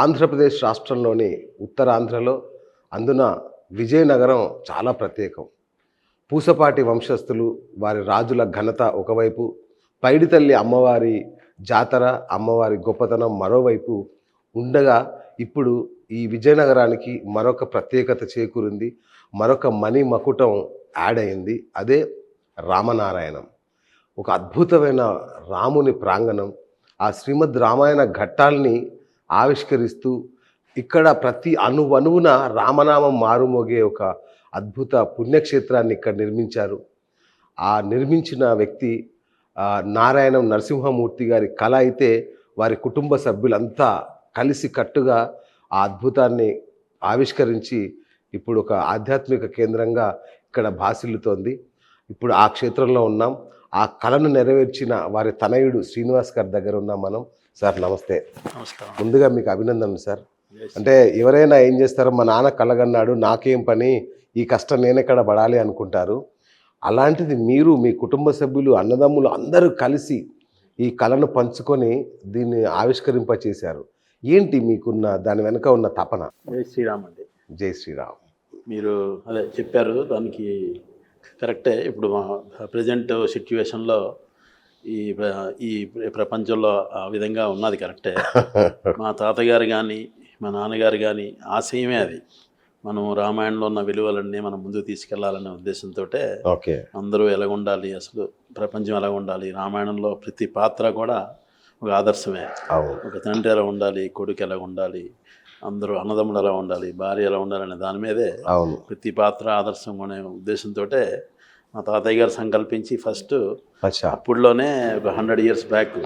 ఆంధ్రప్రదేశ్ రాష్ట్రంలోని ఉత్తరాంధ్రలో అందున విజయనగరం చాలా ప్రత్యేకం. పూసపాటి వంశస్థులు, వారి రాజుల ఘనత ఒకవైపు, పైడితల్లి అమ్మవారి జాతర, అమ్మవారి గొప్పతనం మరోవైపు ఉండగా, ఇప్పుడు ఈ విజయనగరానికి మరొక ప్రత్యేకత చేకూరింది. మరొక మణి మకుటం యాడ్ అయింది. అదే రామనారాయణం. ఒక అద్భుతమైన రాముని ప్రాంగణం. ఆ శ్రీమద్ రామాయణ ఘట్టాల్ని ఆవిష్కరిస్తూ ఇక్కడ ప్రతి అణువణువున రామనామం మారుమోగే ఒక అద్భుత పుణ్యక్షేత్రాన్ని ఇక్కడ నిర్మించారు. ఆ నిర్మించిన వ్యక్తి నారాయణం నరసింహమూర్తి గారి కళ అయితే, వారి కుటుంబ సభ్యులంతా కలిసి కట్టుగా ఆ అద్భుతాన్ని ఆవిష్కరించి ఇప్పుడు ఒక ఆధ్యాత్మిక కేంద్రంగా ఇక్కడ భాసిల్లుతోంది. ఇప్పుడు ఆ క్షేత్రంలో ఉన్నాం. ఆ కళను నెరవేర్చిన వారి తనయుడు శ్రీనివాస్ గారి దగ్గర ఉన్నాం మనం. సార్ నమస్తే. నమస్కారం. ముందుగా మీకు అభినందనలు సార్. అంటే ఎవరైనా ఏం చేస్తారో, మా నాన్న కలగన్నాడు, నాకేం పని, ఈ కష్టం నేనెక్కడ పడాలి అనుకుంటారు. అలాంటిది మీరు, మీ కుటుంబ సభ్యులు, అన్నదమ్ములు అందరూ కలిసి ఈ కళను పంచుకొని దీన్ని ఆవిష్కరింపచేశారు. ఏంటి మీకున్న దాని వెనుక ఉన్న తపన? జై శ్రీరామ్ అండి. జై శ్రీరామ్. మీరు అదే చెప్పారు, దానికి కరెక్టే. ఇప్పుడు మా ప్రజెంట్ సిచ్యువేషన్లో ఈ ప్రపంచంలో ఆ విధంగా ఉన్నది కరెక్టే. మా తాతగారు కానీ మా నాన్నగారు కానీ ఆశయమే అది. మనం రామాయణంలో ఉన్న విలువలన్నీ మనం ముందుకు తీసుకెళ్లాలనే ఉద్దేశంతో అందరూ ఎలాగ ఉండాలి, అసలు ప్రపంచం ఎలాగ ఉండాలి, రామాయణంలో ప్రతి పాత్ర కూడా ఒక ఆదర్శమే. ఒక తండ్రి ఎలా ఉండాలి, కొడుకు ఎలా ఉండాలి, అందరూ అన్నదమ్ములు ఎలా ఉండాలి, భార్య ఎలా ఉండాలనే దాని మీదే ప్రతి పాత్ర ఆదర్శం అనే ఉద్దేశంతో మా తాతయ్య గారు సంకల్పించి ఫస్ట్ అప్పుడులోనే ఒక 100 years బ్యాక్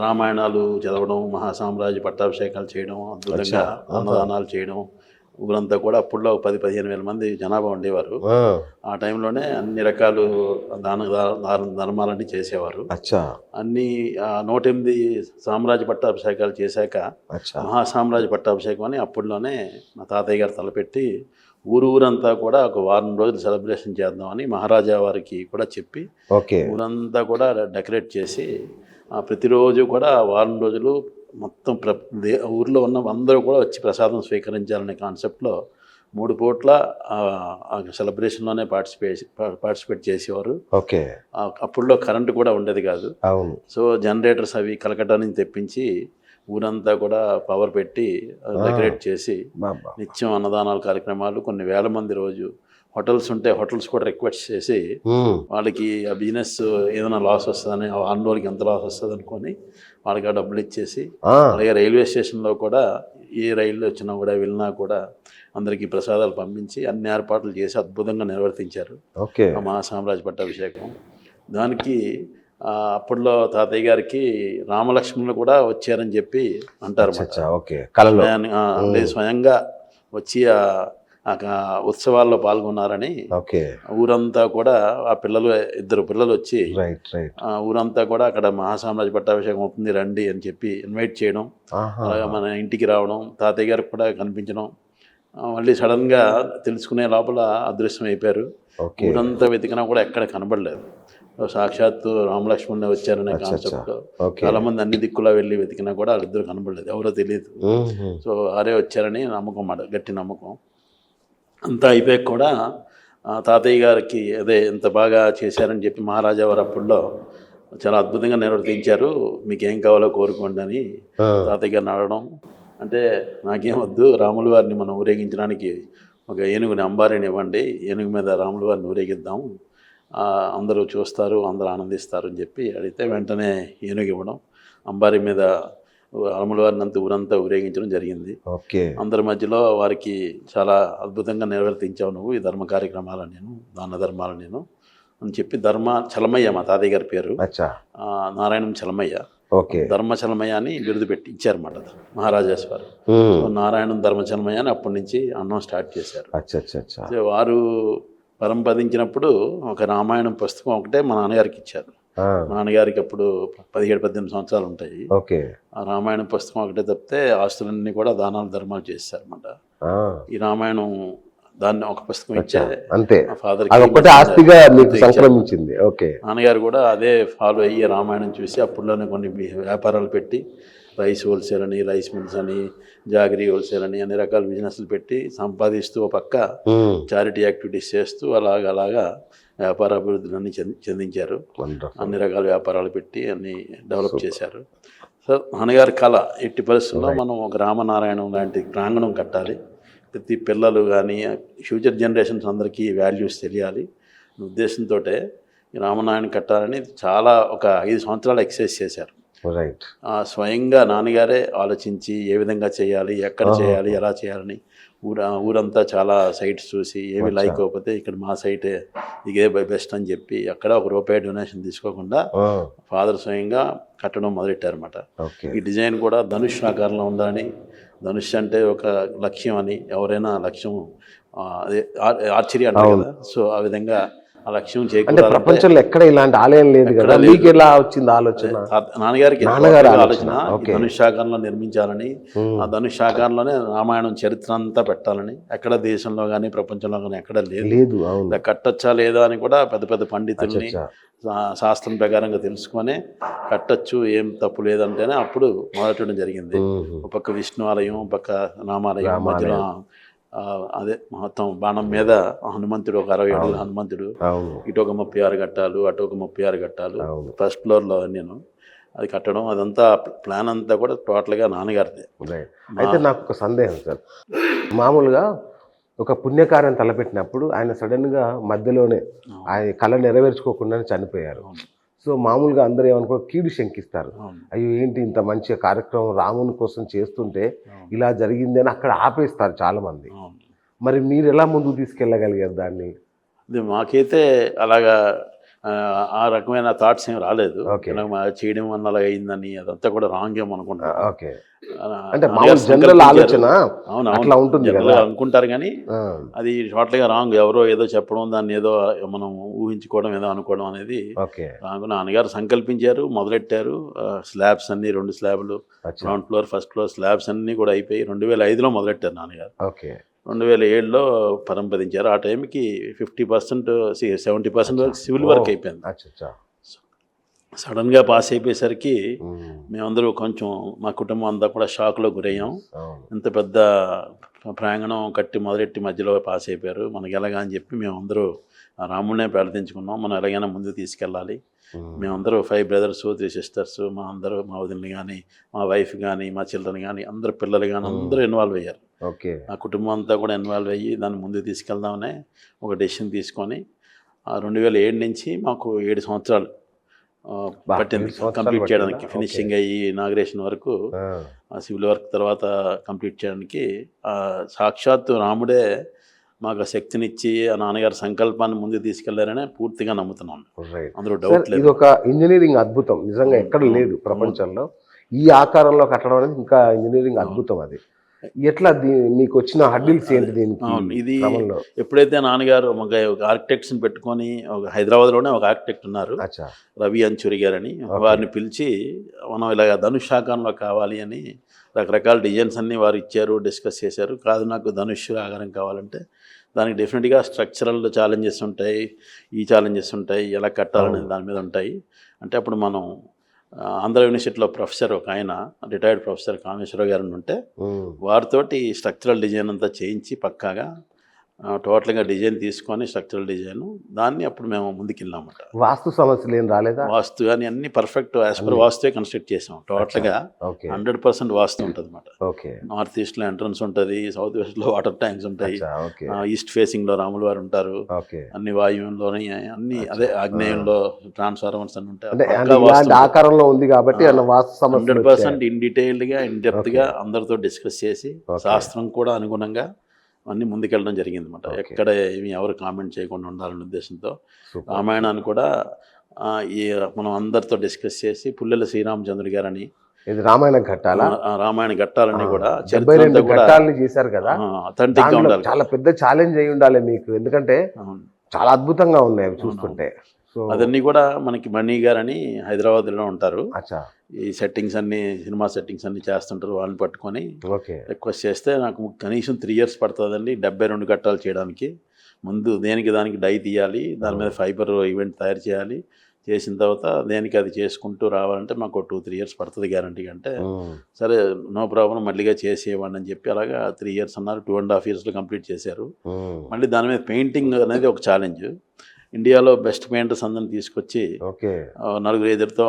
రామాయణాలు చదవడం, మహాసామ్రాజ్య పట్టాభిషేకాలు చేయడం, అద్భుతంగా అన్నదానాలు చేయడం. ఊరంతా కూడా అప్పుడులో 10-15 వేల మంది జనాభా ఉండేవారు. ఆ టైంలోనే అన్ని రకాలు ధర్మాలన్నీ చేసేవారు. అన్ని 108 సామ్రాజ్య పట్టాభిషేకాలు చేశాక మహాసామ్రాజ్య పట్టాభిషేకం అని అప్పుడులోనే మా తాతయ్య గారు తలపెట్టి ఊరంతా కూడా ఒక వారం రోజులు సెలబ్రేషన్ చేద్దామని మహారాజా వారికి కూడా చెప్పి ఊరంతా కూడా డెకరేట్ చేసి ప్రతిరోజు కూడా వారం రోజులు మొత్తం ఊర్లో ఉన్న అందరూ కూడా వచ్చి ప్రసాదం స్వీకరించాలనే కాన్సెప్ట్లో 3 పూట్ల సెలబ్రేషన్లోనే పార్టిసిపేట్ చేసేవారు. అప్పుడులో కరెంటు కూడా ఉండేది కాదు. సో జనరేటర్స్ అవి కలకట్టా నుంచి తెప్పించి ఊరంతా కూడా పవర్ పెట్టి డెకరేట్ చేసి నిత్యం అన్నదానాల కార్యక్రమాలు, కొన్ని వేల మంది రోజు హోటల్స్ ఉంటే హోటల్స్ కూడా రిక్వెస్ట్ చేసి వాళ్ళకి ఆ బిజినెస్ ఏదైనా లాస్ వస్తుందని, ఆ రోజుకి ఎంత లాస్ వస్తుంది అనుకొని వాళ్ళకి ఆ డబ్బులు ఇచ్చేసి, అలాగే రైల్వే స్టేషన్లో కూడా ఏ రైళ్ళు వచ్చినా కూడా వెళ్ళినా కూడా అందరికీ ప్రసాదాలు పంపించి అన్ని ఏర్పాట్లు చేసి అద్భుతంగా నిర్వర్తించారు ఆ మహాసామ్రాజ్య పట్టాభిషేకం. దానికి అప్పట్లో తాతయ్య గారికి రామలక్ష్మణులు కూడా వచ్చారని చెప్పి అంటారు. స్వయంగా వచ్చి ఉత్సవాల్లో పాల్గొన్నారని ఊరంతా కూడా ఆ పిల్లలు 2 పిల్లలు వచ్చి ఊరంతా కూడా అక్కడ మహాసామ్రాజ్య పట్టాభిషేకం అవుతుంది రండి అని చెప్పి ఇన్వైట్ చేయడం, అలాగే మన ఇంటికి రావడం, తాతయ్య గారికి కూడా కనిపించడం, మళ్ళీ సడన్గా తెలుసుకునే లోపల అదృశ్యం అయిపోయారు. ఊరంతా వెతికినా కూడా ఎక్కడ కనబడలేదు. సాక్షాత్తు రామలక్ష్మణుని వచ్చారనే కాన్సెప్ట్ చాలా మంది అన్ని దిక్కులా వెళ్ళి వెతికినా కూడా వాళ్ళిద్దరు కనబడలేదు, ఎవరో తెలియదు. సో వారే వచ్చారని నమ్మకం, గట్టి నమ్మకం. అంతా అయిపోయాక కూడా తాతయ్య గారికి అదే ఎంత బాగా చేశారని చెప్పి మహారాజా వారు అప్పుడులో చాలా అద్భుతంగా నిర్వర్తించారు, మీకు ఏం కావాలో కోరుకోండి అని తాతయ్య గారిని అడగడం. అంటే నాకేం వద్దు, రాముల వారిని మనం ఊరేగించడానికి ఒక ఏనుగుని అంబారిని ఇవ్వండి, ఏనుగు మీద రాముల వారిని ఊరేగిద్దాం, అందరూ చూస్తారు, అందరూ ఆనందిస్తారు అని చెప్పి అడిగితే వెంటనే ఏనుగు ఇవ్వడం, అంబారి మీద రాముల వారిని అంతా ఊరంతా ఊరేగించడం జరిగింది. అందరి మధ్యలో వారికి చాలా అద్భుతంగా నిర్వర్తించావు నువ్వు ఈ ధర్మ కార్యక్రమాలను, నేను దాన ధర్మాలు నేను అని చెప్పి చలమయ్య మా తాతయ్య గారి పేరు నారాయణం చలమయ్య, ధర్మ చలమయ్య అని బిరుదు పెట్టి ఇచ్చారన్నమాట మహారాజాస్ వారు. నారాయణం ధర్మ చలమయ్య అని అప్పటి నుంచి అన్నం స్టార్ట్ చేశారు. వారు పరంపదించినప్పుడు ఒక రామాయణం పుస్తకం ఒకటే మా నాన్నగారికి ఇచ్చారు. మా నాన్నగారికి అప్పుడు 17-18 సంవత్సరాలు ఉంటాయి. ఆ రామాయణం పుస్తకం ఒకటే తప్పితే ఆస్తులన్నీ కూడా దానాలు ధర్మాలు చేశారన్నమాట. ఈ రామాయణం దాన్ని ఒక పుస్తకం ఇచ్చే అంతే, మా ఫాదర్ అదొక్కటే ఆస్తిగా మీకు సంక్రమించింది. ఓకే. నాన్నగారు కూడా అదే ఫాలో అయ్యి రామాయణం చూసి అప్పుడులోనే కొన్ని వ్యాపారాలు పెట్టి రైస్ హోల్సేల్ అని, రైస్ మిల్స్ అని, జాగరీ హోల్సేల్ అని అన్ని రకాల బిజినెస్లు పెట్టి సంపాదిస్తూ ఒక పక్క చారిటీ యాక్టివిటీస్ చేస్తూ అలాగా వ్యాపార అభివృద్ధులన్నీ చెందించారు. అన్ని రకాల వ్యాపారాలు పెట్టి అన్ని డెవలప్ చేశారు. సో నాన్నగారి కళ ఎట్టి పరిస్థితుల్లో మనం ఒక రామనారాయణం లాంటి ప్రాంగణం కట్టాలి, ప్రతి పిల్లలు కానీ ఫ్యూచర్ జనరేషన్స్ అందరికీ వాల్యూస్ తెలియాలి ఉద్దేశంతో ఈ రామనారాయణ కట్టాలని చాలా ఒక 5 సంవత్సరాలు ఎక్సర్సైజ్ చేశారు. రైట్. స్వయంగా నాన్నగారే ఆలోచించి ఏ విధంగా చేయాలి, ఎక్కడ చేయాలి, ఎలా చేయాలని ఊరంతా చాలా సైట్స్ చూసి ఏమి లైక్ అవ్వకపోతే ఇక్కడ మా సైటే ఇదే బెస్ట్ అని చెప్పి అక్కడ ₹1 డొనేషన్ తీసుకోకుండా ఫాదర్ స్వయంగా కట్టడం మొదలెట్టారన్నమాట. ఈ డిజైన్ కూడా ధనుష్ ఆకారంలో ఉందని, ధనుష్ అంటే ఒక లక్ష్యం అని, ఎవరైనా లక్ష్యం అదే ఆర్చరీ అంటారు కదా, సో ఆ విధంగా ఆ లక్ష్యం చేకూరాలంటే ప్రపంచంలో ఎక్కడ ఇలాంటి ఆలయం లేదు కదా, మీకు ఎలా వచ్చింది ఆలోచన? నాన్నగారికి ఆలోచన ధనుషాకారంలో నిర్మించాలని, ఆ ధనుషాకారంలోనే రామాయణం చరిత్ర అంతా పెట్టాలని, ఎక్కడ దేశంలో కానీ ప్రపంచంలో కానీ ఎక్కడ లేదు. ఇలా కట్టచ్చా లేదా అని కూడా పెద్ద పెద్ద పండితుల్ని శాస్త్రం ప్రకారంగా తెలుసుకొని కట్టచ్చు, ఏం తప్పు లేదంటేనే అప్పుడు మొదలెట్టడం జరిగింది. ఒక పక్క విష్ణు ఆలయం, ఒక పక్క రామాలయం, మధ్యలో అదే మొత్తం బాణం మీద హనుమంతుడు, ఒక 60 అడుగుల హనుమంతుడు, ఇటు ఒక 36 ఘట్టాలు, అటు ఒక 36 ఘట్టాలు, ఫస్ట్ ఫ్లోర్లో నేను అది కట్టడం, అదంతా ప్లాన్ అంతా కూడా టోటల్గా నాన్నగారిదే. అయితే నాకు ఒక సందేహం సార్, మామూలుగా ఒక పుణ్యకార్యం తలపెట్టినప్పుడు ఆయన సడన్గా మధ్యలోనే ఆయన కళ నెరవేర్చుకోకుండానే చనిపోయారు. సో మామూలుగా అందరూ ఏమనుకో కీడు శంకిస్తారు, అయ్యో ఏంటి ఇంత మంచి కార్యక్రమం రాముని కోసం చేస్తుంటే ఇలా జరిగింది అని అక్కడ ఆపేస్తారు చాలామంది. మరి మీరు ఎలా ముందుకు తీసుకెళ్ళగలిగారు దాన్ని? మాకైతే అలాగా ఆ రకమైన థాట్స్ ఏం రాలేదు. చేయడం వల్ల అలా అయిందని అదంతా కూడా రాంగ్ ఏమో అనుకుంటాను. అనుకుంటారు కానీ అది టోటల్గా రాంగ్. ఎవరో ఏదో చెప్పడం, దాన్ని ఏదో మనం ఊహించుకోవడం, ఏదో అనుకోవడం అనేది రాంగ్. నాన్నగారు సంకల్పించారు, మొదలెట్టారు. స్లాబ్స్ అన్ని 2 స్లాబ్లు, ground floor, first floor slabs అన్నీ కూడా అయిపోయి 2005లో మొదలెట్టారు నాన్నగారు. 2007లో పరంపదించారు. ఆ టైంకి 50% 70% వరకు సివిల్ వర్క్ అయిపోయింది. సడన్గా పాస్ అయిపోయేసరికి మేమందరూ కొంచెం, మా కుటుంబం అంతా కూడా షాక్లో గురయ్యాం. ఇంత పెద్ద ప్రాంగణం కట్టి మొదలెట్టి మధ్యలో పాస్ అయిపోయారు, మనకి ఎలాగా అని చెప్పి మేమందరూ రాముడినే ప్రార్థించుకున్నాం. మనం ఎలాగైనా ముందుకు తీసుకెళ్ళాలి. మేమందరూ 5 బ్రదర్స్ 3 సిస్టర్స్, మా వదినలు కానీ, మా వైఫ్ కానీ, మా చిల్డ్రన్ కానీ, అందరు పిల్లలు కానీ అందరూ ఇన్వాల్వ్ అయ్యారు. ఆ కుటుంబం అంతా కూడా ఇన్వాల్వ్ అయ్యి దాన్ని ముందుకు తీసుకెళ్దామనే ఒక డెసిషన్ తీసుకొని 2007 నుంచి మాకు 7 సంవత్సరాలు పట్టింది కంప్లీట్ చేయడానికి. ఫినిషింగ్ అయ్యి ఇనాగ్రేషన్ వరకు సివిల్ వర్క్ తర్వాత కంప్లీట్ చేయడానికి సాక్షాత్తు రాముడే మాకు శక్తినిచ్చి ఆ నాన్నగారి సంకల్పాన్ని ముందుకు తీసుకెళ్లారనే పూర్తిగా నమ్ముతున్నాను. అందులో డౌట్ లేదు. ఇది ఒక ఇంజనీరింగ్ అద్భుతం, నిజంగా ఎక్కడ లేదు ప్రపంచంలో ఈ ఆకారంలో కట్టడం అనేది. ఇంకా ఇంజనీరింగ్ అద్భుతం. అది ఎట్లా మీకు వచ్చిన హడ్డిల్స్ ఏంటి దీనికి? ఇది ఎప్పుడైతే నాన్నగారు ఒక ఆర్కిటెక్ట్స్ని పెట్టుకొని, ఒక హైదరాబాద్లోనే ఒక ఆర్కిటెక్ట్ ఉన్నారు, రవి అంచురి గారని, వారిని పిలిచి మనం ఇలాగ ధనుషాకారంలో కావాలి అని రకరకాల డిజైన్స్ అన్నీ వారు ఇచ్చారు, డిస్కస్ చేశారు. కాదు నాకు ధనుష్ ఆకారం కావాలంటే దానికి డెఫినెట్గా స్ట్రక్చరల్ ఛాలెంజెస్ ఉంటాయి, ఈ ఛాలెంజెస్ ఉంటాయి, ఎలా కట్టాలనే దాని మీద ఉంటాయి. అంటే అప్పుడు మనం ఆంధ్ర యూనివర్సిటీలో ప్రొఫెసర్ ఒక ఆయన, రిటైర్డ్ ప్రొఫెసర్ కామేశ్వరరావు గారు ఉంటే వారితోటి స్ట్రక్చరల్ డిజైన్ అంతా చేయించి పక్కాగా టోటల్గా డిజైన్ తీసుకొని స్ట్రక్చరల్ డిజైన్ దాన్ని అప్పుడు మేము ముందుకెళ్ళామన్నమాట. వాస్తు సమస్యలు ఏం రాలేదా? వాస్తు కానీ అన్ని పర్ఫెక్ట్ యాజ్ పర్ వాస్తువే కన్స్ట్రక్ట్ చేసాం. టోటల్గా 100% వాస్తు ఉంటుంది అన్నమాట. నార్త్ ఈస్ట్లో ఎంట్రన్స్ ఉంటుంది, సౌత్ వెస్ట్లో వాటర్ ట్యాంక్స్ ఉంటాయి, ఈస్ట్ ఫేసింగ్లో రాములు వారు ఉంటారు, అన్ని వాయువులోని అన్ని అదే ఆగ్నేయంలో ట్రాన్స్ఫార్మర్స్ అన్ని ఉంటాయి. ఆకారంలో ఉంది కాబట్టి 100% ఇన్ డీటెయిల్డ్గా ఇన్ డెప్త్గా అందరితో డిస్కస్ చేసి శాస్త్రం కూడా అనుగుణంగా అన్నీ ముందుకెళ్ళడం జరిగింది అన్నమాట. ఎక్కడ ఏమి ఎవరు కామెంట్ చేయకుండా ఉండాలనే ఉద్దేశంతో రామాయణాన్ని కూడా మనం అందరితో డిస్కస్ చేసి పుల్లెల శ్రీరామచంద్రుడి గారని రామాయణం కట్టాలా, రామాయణ ఘట్టాలన్నీ కూడా చేశారు కదా, అథెంటిక్గా ఉండాలి. చాలా పెద్ద ఛాలెంజ్ అయి ఉండాలి మీకు, ఎందుకంటే చాలా అద్భుతంగా ఉన్నాయి అవి చూస్తుంటే. సో అదన్నీ కూడా మనకి మణి గారని హైదరాబాద్లో ఉంటారు. అచ్చా, ఈ సెట్టింగ్స్ అన్నీ, సినిమా సెట్టింగ్స్ అన్నీ చేస్తుంటారు. వాళ్ళని పట్టుకొని ఓకే, రిక్వెస్ట్ చేస్తే నాకు కనీసం 3 years పడుతుందండి 72 ఘట్టాలు చేయడానికి. ముందు దేనికి దానికి డై తీయాలి, దాని మీద ఫైబర్ ఈవెంట్ తయారు చేయాలి, చేసిన తర్వాత దేనికి అది చేసుకుంటూ రావాలంటే మాకు 2-3 years పడుతుంది గ్యారంటీ అంటే, సరే నో ప్రాబ్లం మళ్ళీగా చేసేవాడిని అని చెప్పి అలాగా 3 years అన్నారు. 2.5 yearsలో కంప్లీట్ చేశారు. మళ్ళీ దాని మీద పెయింటింగ్ అనేది ఒక ఛాలెంజ్. ఇండియాలో బెస్ట్ పెయింటర్స్ అందరిని తీసుకొచ్చి ఓకే, 4-5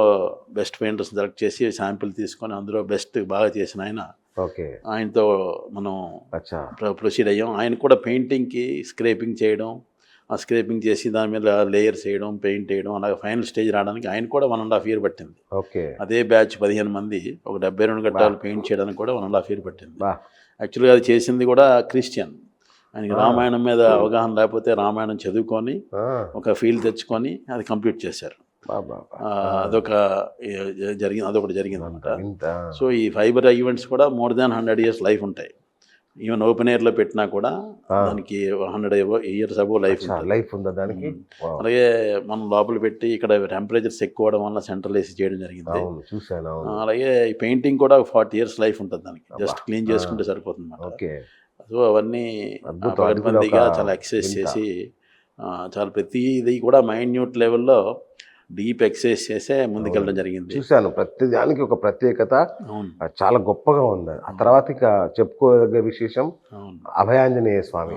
బెస్ట్ పెయింటర్స్ సెలెక్ట్ చేసి శాంపిల్ తీసుకొని అందులో బెస్ట్ బాగా చేసిన ఓకే, ఆయనతో మనం అచ్చా, ప్రొసీడ్ అయ్యాం. ఆయన కూడా పెయింటింగ్కి స్క్రేపింగ్ చేయడం, ఆ స్క్రేపింగ్ చేసి దాని మీద లేయర్స్ వేయడం, పెయింట్ వేయడం, అలాగే ఫైనల్ స్టేజ్ రావడానికి ఆయన కూడా 1.5 year పట్టింది. ఓకే, అదే బ్యాచ్ 15 మంది ఒక 72 ఘట్టాలు పెయింట్ చేయడానికి కూడా 1.5 year పట్టింది. యాక్చువల్గా అది చేసింది కూడా క్రిస్టియన్. ఆయనకి రామాయణం మీద అవగాహన లేకపోతే రామాయణం చదువుకొని ఒక ఫీల్ తెచ్చుకొని అది కంప్లీట్ చేశారు. అదొకటి జరిగింది అనమాట. సో ఈ ఫైబర్ ఈవెంట్స్ కూడా more than 100 years లైఫ్ ఉంటాయి. ఈవెన్ ఓపెన్ ఎయిర్లో పెట్టినా కూడా దానికి 100 years అబో లైఫ్ ఉందా దానికి. అలాగే మనం లోపల పెట్టి ఇక్కడ టెంపరేచర్స్ ఎక్కువ అవడం వల్ల సెంట్రల్ ఏసీ చేయడం జరిగింది. అలాగే ఈ పెయింటింగ్ కూడా 40 years లైఫ్ ఉంటుంది దానికి. జస్ట్ క్లీన్ చేసుకుంటే సరిపోతుంది అన్నమాట. సో అవన్నీ పగడ్బందీగా చాలా ఎక్సర్సైజ్ చేసి చాలా ప్రతిదీ కూడా మైన్యూట్ లెవెల్లో డీప్ ఎక్సర్సైజ్ చేసే ముందుకెళ్ళడం జరిగింది. చూశాను, ప్రతి దానికి ఒక ప్రత్యేకత చాలా గొప్పగా ఉంది. ఆ తర్వాత ఇక చెప్పుకోదగ్గ విశేషం అభయాంజనేయ స్వామి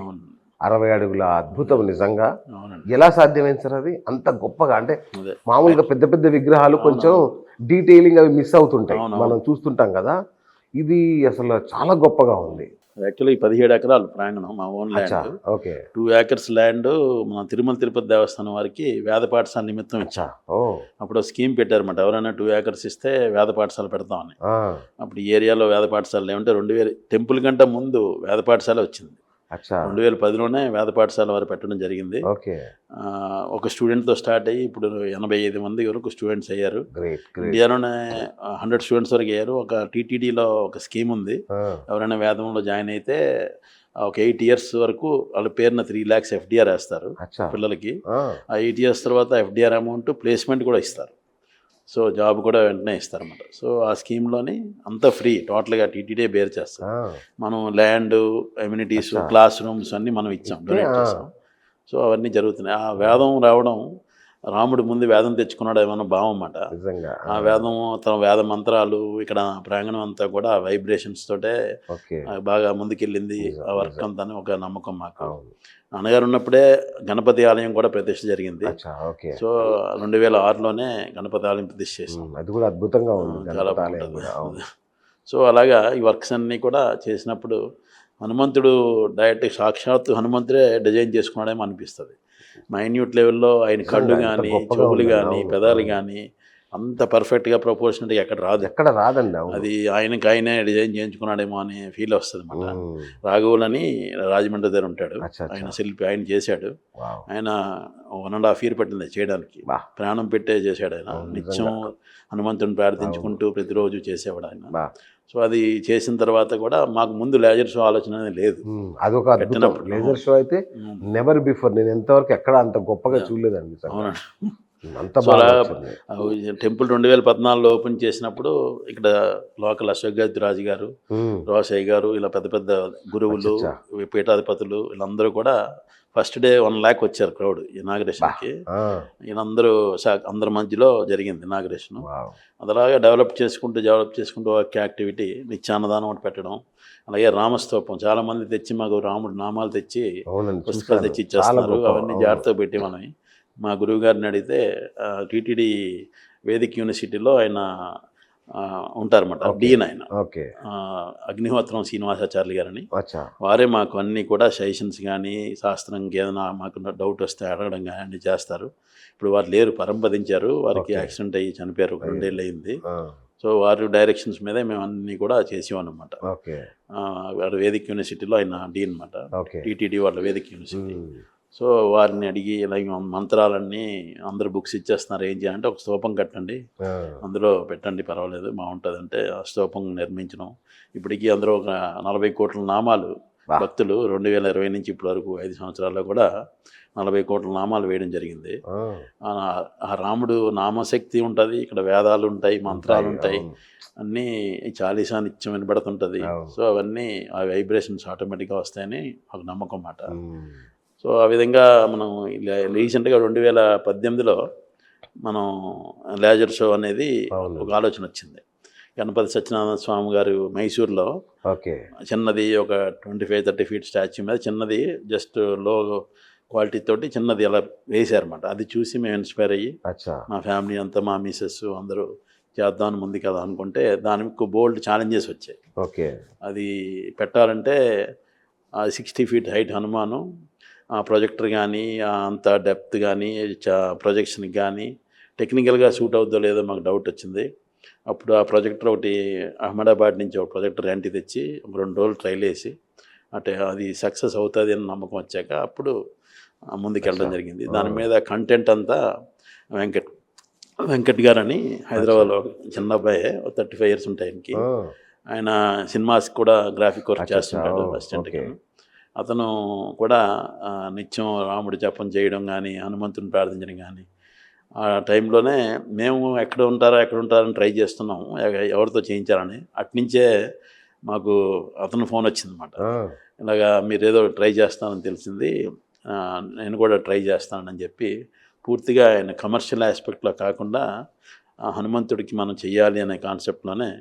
60 అడుగుల అద్భుతం. నిజంగా ఎలా సాధ్యమైంది సార్ అది అంత గొప్పగా? అంటే మామూలుగా పెద్ద పెద్ద విగ్రహాలు కొంచెం డీటెయిలింగ్ అవి మిస్ అవుతుంటాయి, మనం చూస్తుంటాం కదా. ఇది అసలు చాలా గొప్పగా ఉంది. యాక్చువల్లీ 17 ఎకరాలు ప్రాంగణం, మా ఓన్ ల్యాండ్. 2 acres ల్యాండ్ మన తిరుమల తిరుపతి దేవస్థానం వారికి వేద పాఠశాల నిమిత్తం ఇచ్చా. అప్పుడు స్కీమ్ పెట్టారన్నమాట, ఎవరైనా 2 acres ఇస్తే వేద పాఠశాల పెడతామని. అప్పుడు ఈ ఏరియాలో వేద పాఠశాలలు ఏమంటే 2000 టెంపుల్ కంటే ముందు వేద పాఠశాల వచ్చింది. 2010లోనే వేద పాఠశాల వారు పెట్టడం జరిగింది. ఒక స్టూడెంట్తో స్టార్ట్ అయ్యి ఇప్పుడు 85 మంది వరకు స్టూడెంట్స్ అయ్యారు. ఇండియాలోనే 100 స్టూడెంట్స్ వరకు అయ్యారు. ఒక టీటీడీలో ఒక స్కీమ్ ఉంది, ఎవరైనా వేదంలో జాయిన్ అయితే ఒక 8 years వరకు వాళ్ళ పేరున 3 lakhs FDR వేస్తారు పిల్లలకి. ఆ 8 years తర్వాత FDR అమౌంట్ ప్లేస్మెంట్ కూడా ఇస్తారు. సో జాబ్ కూడా వెంటనే ఇస్తారన్నమాట. సో ఆ స్కీమ్లోని అంతా ఫ్రీ, టోటల్గా టీటీడీ బేర్ చేస్తాం. మనం ల్యాండ్, అమ్యూనిటీస్, క్లాస్ రూమ్స్ అన్నీ మనం ఇచ్చాం, డొనేట్ చేస్తాం. సో అవన్నీ జరుగుతున్నాయి. ఆ వేదం రావడం, రాముడు ముందు వేదం తెచ్చుకున్నాడు ఏమన్నా భావం అన్నమాట. ఆ వేదం, తన వేద మంత్రాలు, ఇక్కడ ప్రాంగణం అంతా కూడా వైబ్రేషన్స్ తోటే బాగా ముందుకెళ్ళింది ఆ వర్క్ అంతా ఒక నమ్మకం మాకు. నాన్నగారు ఉన్నప్పుడే గణపతి ఆలయం కూడా ప్రతిష్ఠ జరిగింది. సో 2006లోనే గణపతి ఆలయం ప్రతిష్ఠ చేసాం. అది కూడా అద్భుతంగా ఉంది, చాలా బాగుంటుంది. సో అలాగా ఈ వర్క్స్ అన్నీ కూడా చేసినప్పుడు హనుమంతుడు డైరెక్ట్ సాక్షాత్తు హనుమంతుడే డిజైన్ చేసుకున్నాడేమో అనిపిస్తుంది. మైన్యూట్ లెవెల్లో ఆయన కళ్ళు కానీ, చెవులు కానీ, పెదాలు కానీ అంత పర్ఫెక్ట్గా ప్రపోర్షనట్గా ఎక్కడ రాదండి. అది ఆయనే డిజైన్ చేయించుకున్నాడేమో అని ఫీల్ వస్తుంది అన్నమాట. రాఘవులని రాజమండ్రి దగ్గర ఉంటాడు, ఆయన శిల్పి, ఆయన చేశాడు. ఆయన 1.5 year పట్టింది చేయడానికి, ప్రాణం పెట్టే చేశాడు ఆయన. నిత్యం హనుమంతుని ప్రార్థించుకుంటూ ప్రతిరోజు చేసేవాడు ఆయన. సో అది చేసిన తర్వాత కూడా మాకు ముందు లేజర్ షో ఆలోచన లేదు. అదొక లేజర్ షో అయితే నెవర్ బిఫోర్, నేను ఎంతవరకు ఎక్కడ అంత గొప్పగా చూడలేదండి. అవునండి. టెంపుల్ 2014లో ఓపెన్ చేసినప్పుడు ఇక్కడ లోకల్ అశోక్ రాజు గారు, రోషయ్య గారు, ఇలా పెద్ద పెద్ద గురువులు, పీఠాధిపతులు వీళ్ళందరూ కూడా ఫస్ట్ డే 1 lakh వచ్చారు క్రౌడ్ ఇనాగ్రేషన్కి. అందరి మధ్యలో జరిగింది ఇనాగ్రేషన్. అదలాగా డెవలప్ చేసుకుంటూ ఒక యాక్టివిటీ, నిత్యాన్నదానం ఒకటి పెట్టడం, అలాగే రామస్తూపం చాలామంది తెచ్చి మాకు రాముడు నామాలు తెచ్చి పుస్తకాలు తెచ్చి ఇచ్చేస్తున్నారు. అవన్నీ జాగ్రత్తగా పెట్టి మనం మా గురువు గారిని అడిగితే టీటీడీ వేదిక్ యూనివర్సిటీలో ఆయన ఉంటారన్నమాట, డీన్ ఆయన. అగ్నిహోత్రం శ్రీనివాసాచార్యులు గారని, వారే మాకు అన్నీ కూడా సజెషన్స్ కానీ, శాస్త్రంకి ఏదైనా మాకు డౌట్ వస్తే అడగడం కానీ అన్నీ చేస్తారు. ఇప్పుడు వారు లేరు, పరంపదించారు, వారికి యాక్సిడెంట్ అయ్యి చనిపోయారు, 2 ఏళ్ళు అయింది. సో వారి డైరెక్షన్స్ మీద మేము అన్నీ కూడా చేసేవాళ్ళం అన్నమాట. వేదిక్ యూనివర్సిటీలో ఆయన డీన్ అన్నమాట, టీటీడీ వాళ్ళ వేదిక్ యూనివర్సిటీ. సో వారిని అడిగి ఇలా మంత్రాలన్నీ అందరు బుక్స్ ఇచ్చేస్తున్నారు, ఏం చేయాలంటే ఒక స్తూపం కట్టండి, అందులో పెట్టండి, పర్వాలేదు బాగుంటుంది అంటే ఆ స్తూపం నిర్మించడం. ఇప్పటికీ అందులో ఒక 40 కోట్ల నామాలు భక్తులు 2020 నుంచి ఇప్పటి వరకు 5 సంవత్సరాల్లో కూడా 40 కోట్ల నామాలు వేయడం జరిగింది. ఆ రాముడు నామశక్తి ఉంటుంది, ఇక్కడ వేదాలు ఉంటాయి, మంత్రాలు ఉంటాయి, అన్నీ చాలీసా నిత్యం వినబడుతుంటుంది. సో అవన్నీ ఆ వైబ్రేషన్స్ ఆటోమేటిక్గా వస్తాయని ఒక నమ్మకం మాట. సో ఆ విధంగా మనం రీసెంట్గా 2018లో మనం లేజర్ షో అనేది ఒక ఆలోచన వచ్చింది. గణపతి సత్యనారాయణ స్వామి గారు మైసూర్లో చిన్నది ఒక 25-30 ఫీట్ స్టాచ్యూ మీద చిన్నది జస్ట్ లో క్వాలిటీ తోటి చిన్నది అలా వేసారన్నమాట. అది చూసి మేము ఇన్స్పైర్ అయ్యి మా ఫ్యామిలీ అంతా, మా మిసెస్ అందరూ చేద్దామని ముందు కదా అనుకుంటే దానికి బోల్డ్ ఛాలెంజెస్ వచ్చాయి. అది పెట్టాలంటే 60 ఫీట్ హైట్ హనుమాను, ఆ ప్రొజెక్టర్ కానీ అంత డెప్త్ కానీ ప్రొజెక్షన్కి కానీ టెక్నికల్గా సూట్ అవుతుందో లేదో మాకు డౌట్ వచ్చింది. అప్పుడు ఆ ప్రొజెక్టర్ ఒకటి అహ్మదాబాద్ నుంచి ఒక ప్రొజెక్టర్ రెంట్ తెచ్చి 2 రోజులు ట్రైల్ వేసి అంటే అది సక్సెస్ అవుతుంది అని నమ్మకం వచ్చాక అప్పుడు ముందుకెళ్ళడం జరిగింది. దాని మీద కంటెంట్ అంతా వెంకట్ గారు అని హైదరాబాద్లో చిన్న అబ్బాయి, 35 ఇయర్స్ ఉంటాయి ఆయనకి. ఆయన సినిమాస్ కూడా గ్రాఫిక్ వర్క్ చేస్తుంటాడు అసిస్టెంట్గా. అతను కూడా నిత్యం రాముడి జపం చేయడం కానీ, హనుమంతుని ప్రార్థించడం కానీ, ఆ టైంలోనే మేము ఎక్కడ ఉంటారని ట్రై చేస్తున్నాం ఎవరితో చేయించాలని. అట్నుంచే మాకు అతను ఫోన్ వచ్చిందన్నమాట. ఇలాగా మీరు ఏదో ట్రై చేస్తానని తెలిసింది, నేను కూడా ట్రై చేస్తానని చెప్పి పూర్తిగా ఆయన కమర్షియల్ ఆస్పెక్ట్లో కాకుండా హనుమంతుడికి మనం చెయ్యాలి అనే కాన్సెప్ట్లోనే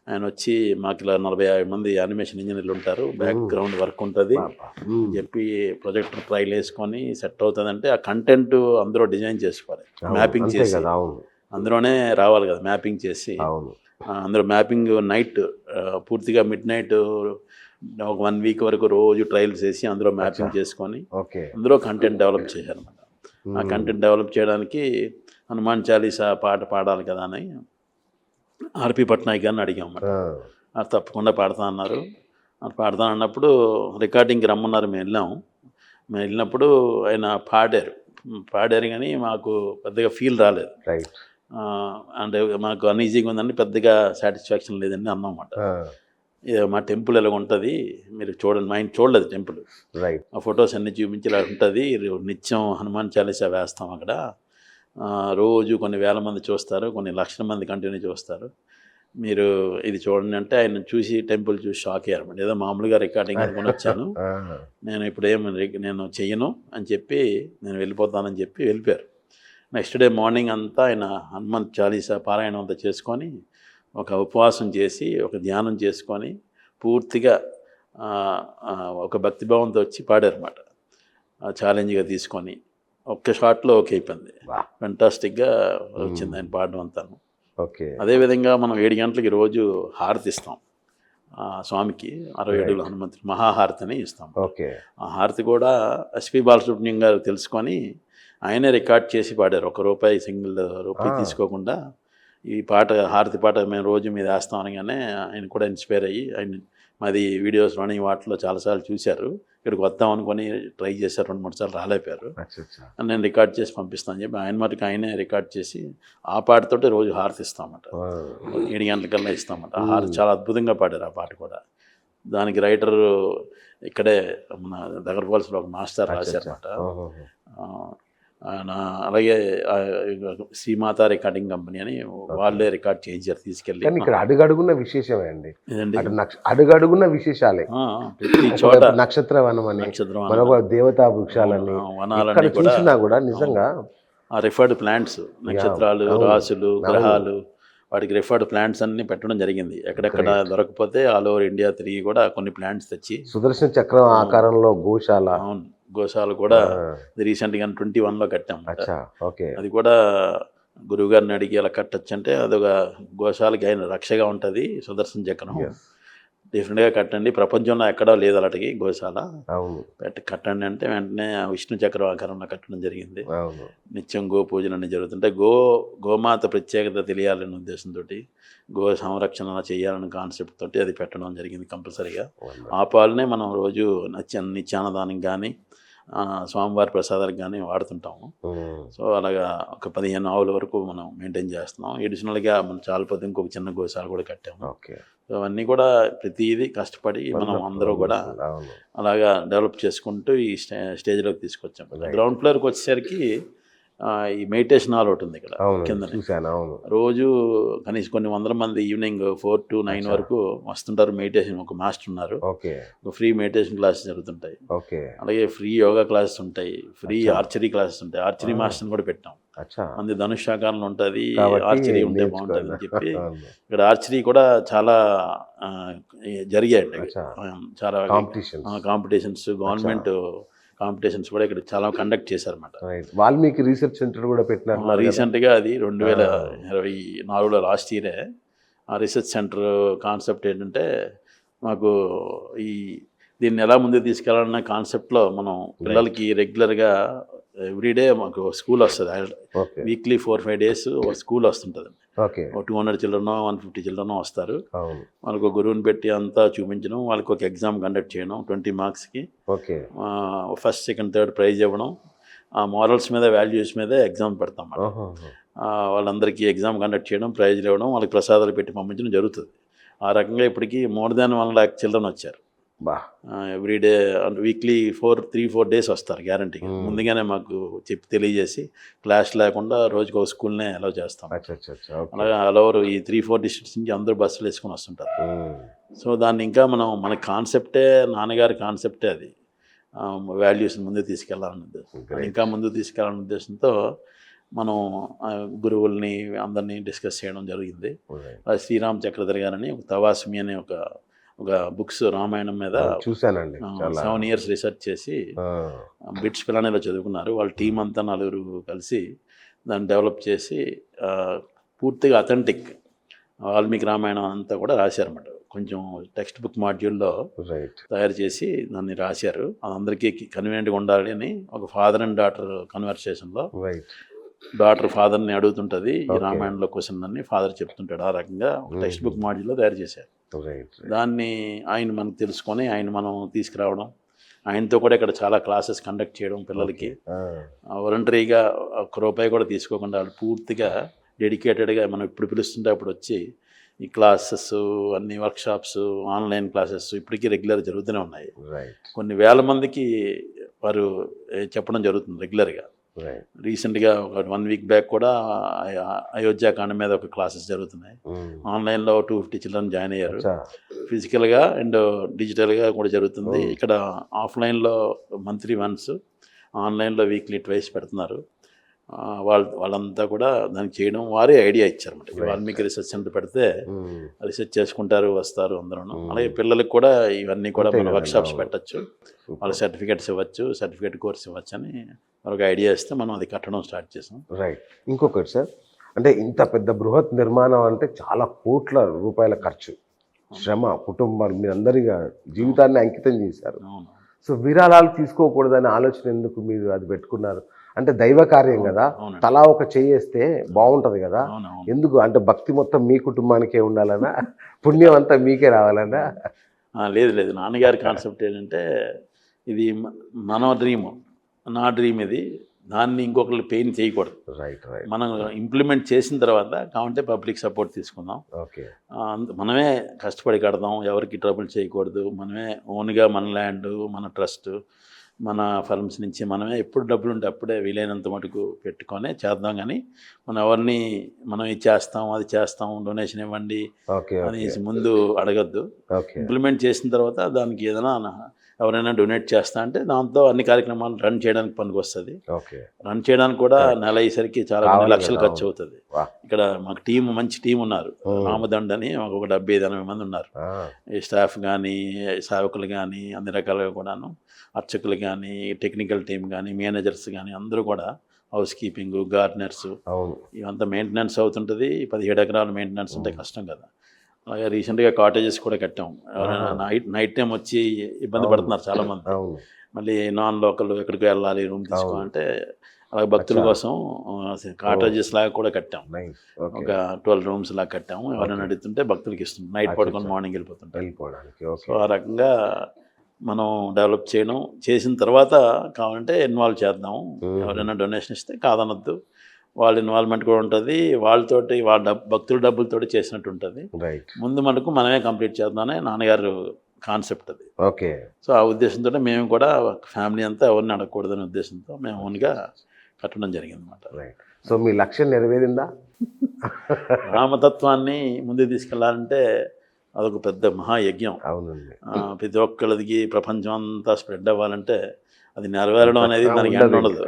ఆయన వచ్చి మాకు ఇలా 40-50 మంది యానిమేషన్ ఇంజనీర్లు ఉంటారు, బ్యాక్గ్రౌండ్ వర్క్ ఉంటుంది చెప్పి ప్రొజెక్టర్ ట్రైల్ వేసుకొని సెట్ అవుతుందంటే ఆ కంటెంట్ అందరూ డిజైన్ చేసుకోవాలి, మ్యాపింగ్ చేసి అందులోనే రావాలి కదా, మ్యాపింగ్ చేసి అందరూ మ్యాపింగ్ నైట్ పూర్తిగా మిడ్ నైట్ ఒక 1 వీక్ వరకు రోజు ట్రయల్స్ చేసి అందులో మ్యాపింగ్ చేసుకొని అందులో కంటెంట్ డెవలప్ చేశారన్నమాట. ఆ కంటెంట్ డెవలప్ చేయడానికి హనుమాన్ చాలీసా పాట పాడాలి కదా అని ఆర్పి పట్నాయక్ గారిని అడిగామన్నమాట. అది తప్పకుండా పాడతా అన్నారు. అది పాడతా అన్నప్పుడు రికార్డింగ్కి రమ్మన్నారు. మేము వెళ్ళినప్పుడు ఆయన పాడారు కానీ మాకు పెద్దగా ఫీల్ రాలేదు. అంటే మాకు అన్ఈజీగా ఉందని పెద్దగా సాటిస్ఫాక్షన్ లేదని అన్నమాట. మా టెంపుల్ ఎలా ఉంటుంది మీరు చూడండి, మా ఆయన చూడలేదు టెంపుల్, ఆ ఫొటోస్ అన్నీ చూపించి ఇలా ఉంటుంది, నిత్యం హనుమాన్ చాలీసా వేస్తాం అక్కడ, రోజు కొన్ని వేల మంది చూస్తారు, కొన్ని లక్షల మంది కంటిన్యూ చూస్తారు, మీరు ఇది చూడండి అంటే ఆయన చూసి టెంపుల్ చూసి షాక్ అయ్యారన్నమాట. ఏదో మామూలుగా రికార్డింగ్ అనుకుని వచ్చాను, నేను ఇప్పుడు నేను చెయ్యను అని చెప్పి నేను వెళ్ళిపోతానని చెప్పి వెళ్ళిపోయారు. నెక్స్ట్ డే మార్నింగ్ అంతా ఆయన హనుమాన్ చాలీసా పారాయణం అంతా చేసుకొని ఒక ఉపవాసం చేసి ఒక ధ్యానం చేసుకొని పూర్తిగా ఒక భక్తిభావంతో వచ్చి పాడారన్నమాట. ఛాలెంజ్గా తీసుకొని ఒక్క షాట్లో ఓకే అయిపోయింది, ఫెంటాస్టిక్గా వచ్చింది ఆయన పాడడం అంతాను. అదేవిధంగా మనం 7 గంటలకి రోజు హారతి ఇస్తాం స్వామికి, 60 అడుగుల హనుమంతుడి మహాహారతిని ఇస్తాం. ఆ హారతి కూడా ఎస్పి బాలసుబ్రహ్మణ్యం గారు తెలుసుకొని ఆయనే రికార్డ్ చేసి పాడారు, ₹1 సింగిల్ రూపాయి తీసుకోకుండా. ఈ పాట హారతి పాట మేము రోజు మీద వేస్తాం అనగానే ఆయన కూడా ఇన్స్పైర్ అయ్యి ఆయన మాది వీడియోస్లోని వాటిలో చాలాసార్లు చూశారు, ఇక్కడికి వద్దాం అనుకొని ట్రై చేశారు, 2-3 సార్లు రాలేపారు. నేను రికార్డ్ చేసి పంపిస్తాను చెప్పి ఆయన మటుకు ఆయనే రికార్డ్ చేసి ఆ పాటతోటి రోజు హారతి ఇస్తామన్నమాట. 7 గంటలకల్లా ఇస్తామన్నమాట. ఆ హారతి చాలా అద్భుతంగా పాడారు ఆ పాట కూడా. దానికి రైటర్ ఇక్కడే మన దగ్గరపాల్సిలో ఒక మాస్టర్ రాశారన్నమాట. అలాగే శ్రీమాత రికార్డింగ్ కంపెనీ అని వాళ్ళే రికార్డ్ చేయించారు తీసుకెళ్ళి. ఇక్కడ అడుగడుగున్న విశేషమే అండి, అడుగడుగున్న విశేషాలే. ప్రతి చోట నక్షత్ర వనం అని, దేవతా వృక్షాలని వనాలని కూడా నిజంగా ఆ రిఫర్డ్ ప్లాంట్స్, నక్షత్రాలు, రాసులు, గ్రహాలు, వాటికి రిఫర్డ్ ప్లాంట్స్ అన్ని పెట్టడం జరిగింది. ఎక్కడెక్కడ దొరకపోతే ఆల్ ఓవర్ ఇండియా తిరిగి కూడా కొన్ని ప్లాంట్స్ తెచ్చి సుదర్శన చక్రం ఆకారంలో గోశాల, అవును గోశాల కూడా రీసెంట్గా 21లో కట్టాం. అది కూడా గురువు గారిని అడిగి అలా కట్టచ్చు అంటే అదొక గోశాలకి ఆయన రక్షగా ఉంటుంది సుదర్శన చక్రం, డెఫినెట్గా కట్టండి, ప్రపంచంలో ఎక్కడా లేదు అలాంటి గోశాల, కట్టండి అంటే వెంటనే విష్ణు చక్రం ఆకారంలో కట్టడం జరిగింది. నిత్యం గో పూజలు అన్నీ జరుగుతుంటే గోమాత ప్రత్యేకత తెలియాలనే ఉద్దేశంతో గో సంరక్షణ చేయాలనే కాన్సెప్ట్ తోటి అది పెట్టడం జరిగింది కంపల్సరీగా. ఆ పాలనే మనం రోజు నిత్యాన్నదానం కానీ స్వామివారి ప్రసాదాలకు కానీ వాడుతుంటాము. సో అలాగా ఒక 15 ఆవుల వరకు మనం మెయింటైన్ చేస్తున్నాం. ఎడిషనల్గా మనం చాలా ఇంకొక చిన్న గోశాల కూడా కట్టాము. అవన్నీ కూడా ప్రతిదీ కష్టపడి మనం అందరూ కూడా అవును. అలాగా డెవలప్ చేసుకుంటూ ఈ స్టేజ్లోకి తీసుకొచ్చాం. గ్రౌండ్ ఫ్లోర్కి వచ్చేసరికి ఈ మెడిటేషన్ హాల్ ఒకటి ఉంది ఇక్కడ అవును కింద. చూశాను. అవును. రోజు కనీసం కొన్ని వందల మంది ఈవినింగ్ 4 to 9 వరకు వస్తుంటారు. మెడిటేషన్ ఒక మాస్టర్ ఉన్నారు. ఓకే. ఒక ఫ్రీ మెడిటేషన్ క్లాసెస్ జరుగుతుంటాయి. ఓకే. అలాగే ఫ్రీ యోగా క్లాసెస్ ఉంటాయి, ఫ్రీ ఆర్చరీ క్లాసెస్ ఉంటాయి. ఆర్చరీ మాస్టర్ని కూడా పెట్టాం. మంది ధనుషాకారంలో ఉంటుంది, ఆర్చరీ ఉంటే బాగుంటుంది అని చెప్పి ఇక్కడ ఆర్చరీ కూడా చాలా జరిగాయండి. చాలా కాంపిటీషన్స్, గవర్నమెంట్ కాంపిటీషన్స్ కూడా ఇక్కడ చాలా కండక్ట్ చేశారన్నమాట. వాల్మీకి రీసెర్చ్ సెంటర్ కూడా పెట్టినారు రీసెంట్గా. అది 2024లో లాస్ట్ ఇయరే. ఆ రీసెర్చ్ సెంటర్ కాన్సెప్ట్ ఏంటంటే మాకు దీన్ని ఎలా ముందుకు తీసుకెళ్ళాలన్న కాన్సెప్ట్లో మనం పిల్లలకి రెగ్యులర్గా ఎవ్రీడే మాకు స్కూల్ వస్తుంది. వీక్లీ 4-5 days స్కూల్ వస్తుంటుంది. 200 children 150 children వస్తారు. వాళ్ళకు గురువుని పెట్టి అంతా చూపించడం, వాళ్ళకి ఒక ఎగ్జామ్ కండక్ట్ చేయడం 20 marksకి. ఫస్ట్, సెకండ్, థర్డ్ ప్రైజ్ ఇవ్వడం. ఆ మారల్స్ మీద, వాల్యూస్ మీద ఎగ్జామ్ పెడతాం. వాళ్ళందరికీ ఎగ్జామ్ కండక్ట్ చేయడం, ప్రైజ్లు ఇవ్వడం, వాళ్ళకి ప్రసాదాలు పెట్టి పంపించడం జరుగుతుంది. ఆ రకంగా ఇప్పటికీ more than 1 lakh children వచ్చారు. ఎవ్రీడే వీక్లీ 3-4 days వస్తారు గ్యారంటీగా. ముందుగానే మాకు చెప్పి తెలియజేసి క్లాస్ లేకుండా రోజుకి ఒక స్కూల్నే అలౌ చేస్తాం. అలాగే ఆల్ ఈ 3-4 districts నుంచి అందరూ బస్సులు వేసుకొని వస్తుంటారు. సో దాన్ని ఇంకా మన కాన్సెప్టే, నాన్నగారి కాన్సెప్టే అది. వాల్యూస్ని ముందుకు తీసుకెళ్లాలనే ఉద్దేశం, ఇంకా ముందుకు తీసుకెళ్లాలనే ఉద్దేశంతో మనం గురువుల్ని అందరినీ డిస్కస్ చేయడం జరిగింది. శ్రీరామ్ చక్రధర్ గారని ఒక తవాస్మి అనే ఒక బుక్స్ రామాయణం మీద చూశానండి. 7 years రీసెర్చ్ చేసి బిట్స్ పిల్లలు చదువుకున్నారు. వాళ్ళ టీం అంతా 4 కలిసి దాన్ని డెవలప్ చేసి పూర్తిగా అథెంటిక్ వాల్మీకి రామాయణం అంతా కూడా రాశారన్నమాట. కొంచెం టెక్స్ట్ బుక్ మాడ్యూల్లో తయారు చేసి దాన్ని రాశారు. అది అందరికీ కన్వీనియంట్గా ఉండాలి అని ఒక ఫాదర్ అండ్ డాటర్ కన్వర్సేషన్లో డాటర్ ఫాదర్ని అడుగుతుంటుంది ఈ రామాయణంలో క్వశ్చన్ అని, ఫాదర్ చెప్తుంటాడు. ఆ రకంగా ఒక టెక్స్ట్ బుక్ మాడ్యూల్లో తయారు చేశారు. దాన్ని ఆయన మనకు తెలుసుకొని ఆయన మనం తీసుకురావడం, ఆయనతో కూడా ఇక్కడ చాలా క్లాసెస్ కండక్ట్ చేయడం పిల్లలకి. వాలంటరీగా ₹1 కూడా తీసుకోకుండా వాళ్ళు పూర్తిగా డెడికేటెడ్గా మనం ఇప్పుడు పిలుస్తుంటే అప్పుడు వచ్చి ఈ క్లాసెస్ అన్ని వర్క్షాప్స్, ఆన్లైన్ క్లాసెస్ ఇప్పటికీ రెగ్యులర్ జరుగుతూనే ఉన్నాయి. కొన్ని వేల మందికి వారు చెప్పడం జరుగుతుంది రెగ్యులర్గా. రీసెంట్గా ఒక 1 week బ్యాక్ కూడా అయోధ్యాకాండ మీద ఒక క్లాసెస్ జరుగుతున్నాయి. ఆన్లైన్లో 250 children జాయిన్ అయ్యారు. ఫిజికల్గా అండ్ డిజిటల్గా కూడా జరుగుతుంది. ఇక్కడ ఆఫ్లైన్లో మంత్లీ వన్స్, ఆన్లైన్లో వీక్లీ 2 పెడుతున్నారు. వాళ్ళంతా కూడా దానికి చేయడం వారే ఐడియా ఇచ్చారన్నమాట. వాల్మీకి రీసెర్చ్ సెంటర్ పెడితే రీసెర్చ్ చేసుకుంటారు, వస్తారు అందరూ. అలాగే పిల్లలకు కూడా ఇవన్నీ కూడా మనం వర్క్షాప్స్ పెట్టచ్చు, వాళ్ళకి సర్టిఫికేట్స్ ఇవ్వచ్చు, సర్టిఫికేట్ కోర్స్ ఇవ్వచ్చు అని ఒక ఐడియా ఇస్తే మనం అది కట్టడం స్టార్ట్ చేసాం. ఇంకొకటి సార్, అంటే ఇంత పెద్ద బృహత్ నిర్మాణం అంటే చాలా కోట్ల రూపాయల ఖర్చు, శ్రమ, కుటుంబాలు, మీరు అందరిగా జీవితాన్ని అంకితం చేశారు. సో విరాళాలు తీసుకోకూడదనే ఆలోచన ఎందుకు మీరు అది పెట్టుకున్నారు? అంటే దైవ కార్యం కదా, తలా ఒక చేయేస్తే బాగుంటుంది కదా, ఎందుకు? అంటే భక్తి మొత్తం మీ కుటుంబానికే ఉండాలనా, పుణ్యం అంతా మీకే రావాలనా? లేదు, నాన్నగారి కాన్సెప్ట్ ఏంటంటే ఇది మన డ్రీమ్, నా డ్రీమ్ ఇది, దాన్ని ఇంకొకరు పెయిన్ చేయకూడదు. మనం ఇంప్లిమెంట్ చేసిన తర్వాత కావాలంటే పబ్లిక్ సపోర్ట్ తీసుకుందాం, మనమే కష్టపడి కడదాం, ఎవరికి ట్రబుల్ చేయకూడదు, మనమే ఓన్గా మన ల్యాండ్, మన ట్రస్ట్, మన ఫర్మ్స్ నుంచి మనమే ఎప్పుడు డబ్బులు ఉంటే అప్పుడే వీలైనంత మటుకు పెట్టుకొని చేద్దాం. కానీ మనం ఎవరిని మనం ఇది చేస్తాం, అది చేస్తాం, డొనేషన్ ఇవ్వండి అనేసి ముందు అడగద్దు. ఇంప్లిమెంట్ చేసిన తర్వాత దానికి ఏదైనా ఎవరైనా డొనేట్ చేస్తా అంటే దాంతో అన్ని కార్యక్రమాలు రన్ చేయడానికి పనికి వస్తుంది. రన్ చేయడానికి కూడా నెల అయ్యేసరికి చాలా లక్షలు ఖర్చు అవుతుంది. ఇక్కడ మాకు మంచి టీం ఉన్నారు. రామదండ అని ఒక 70-80 మంది ఉన్నారు. ఈ స్టాఫ్ కానీ, సేవకులు కానీ, అన్ని రకాలుగా కూడాను, అర్చకులు కానీ, టెక్నికల్ టీం కానీ, మేనేజర్స్ కానీ అందరూ కూడా హౌస్ కీపింగ్, గార్డెనర్స్, ఇవంతా మెయింటెనెన్స్ అవుతుంటుంది. 17 ఎకరాలు మెయింటెనెన్స్ అంటే కష్టం కదా. అలాగే రీసెంట్గా కాటేజెస్ కూడా కట్టాం. ఎవరైనా నైట్ టైం వచ్చి ఇబ్బంది పడుతున్నారు చాలామంది. మళ్ళీ నాన్ లోకల్ ఎక్కడికి వెళ్ళాలి రూమ్ తీసుకోవాలంటే అలాగే భక్తుల కోసం కాటేజెస్ లాగా కూడా కట్టాం. ఒక 12 rooms లాగా కట్టాము. ఎవరైనా అడుగుతుంటే భక్తులకి ఇస్తుంది, నైట్ పడుకొని మార్నింగ్ వెళ్ళిపోతుంటాం. సో ఆ రకంగా మనం డెవలప్ చేసిన తర్వాత కావాలంటే ఇన్వాల్వ్ చేద్దాము. ఎవరైనా డొనేషన్ ఇస్తే కాదనొద్దు, వాళ్ళ ఇన్వాల్వ్మెంట్ కూడా ఉంటుంది, వాళ్ళతోటి వాళ్ళ భక్తుల డబ్బులతోటి చేసినట్టు ఉంటుంది. రైట్. ముందు మనకు మనమే కంప్లీట్ చేద్దామని నాన్నగారు కాన్సెప్ట్ అది. ఓకే. సో ఆ ఉద్దేశంతో మేము కూడా ఫ్యామిలీ అంతా ఎవరిని అడగకూడదనే ఉద్దేశంతో మేము ఓన్గా కట్టడం జరిగింది అనమాట. రైట్. సో మీ లక్ష్యం నెరవేరిందా? రామతత్వాన్ని ముందుకు తీసుకెళ్లాలంటే అదొక పెద్ద మహాయజ్ఞం. అవునండి. ప్రతి ఒక్కళ్ళకి ప్రపంచం అంతా స్ప్రెడ్ అవ్వాలంటే అది నెరవేరడం అనేది మనకి ఉండదు.